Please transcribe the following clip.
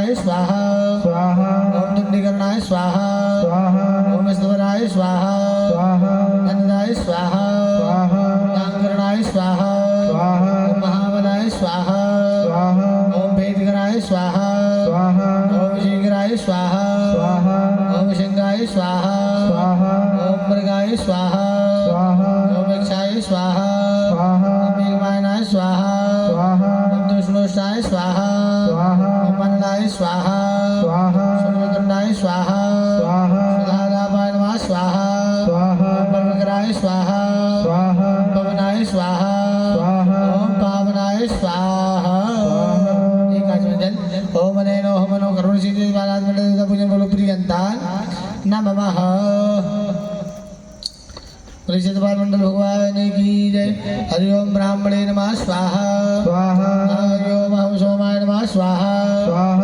ओंकाराय स्वाहा स्वाहा ओम दंडीकरणाय स्वाहा स्वाहा ओम स्तवराय स्वाहा स्वाहा नंदाय स्वाहा स्वाहा नामकरणाय स्वाहा स्वाहा ओम महाबलाय स्वाहा स्वाहा ओम भेदकराय स्वाहा स्वाहा ओम शीघ्राय स्वाहा स्वाहा ओम शंगाय स्वाहा स्वाहा ओम मृगाय स्वाहा स्वाहा ओम यक्षाय स्वाहा स्वाहा ओम मेघमायनाय स्वाहा स्वाहा ओम दुष्णोष्टाय स्वाहा स्वाहा ओम मंदाय स्वाहा स्वाहा शुक्रतुंडाय स्वाहा स्वाहा सुधारापाय नमः स्वाहा स्वाहा ओम परमकराय स्वाहा स्वाहा ओम पवनाय स्वाहा स्वाहा ओम पावनाय स्वाहा एक आचमन ओम अनेनो हमनो करुण सिद्धि बालाद मंडल पूजन बोलो प्रियंतान नमः परिषद मंडल भगवान की जय। हरि ओम ब्राह्मणे नमः स्वाहा स्वाहा हरि ओम अहम सोमाय नमः स्वाहा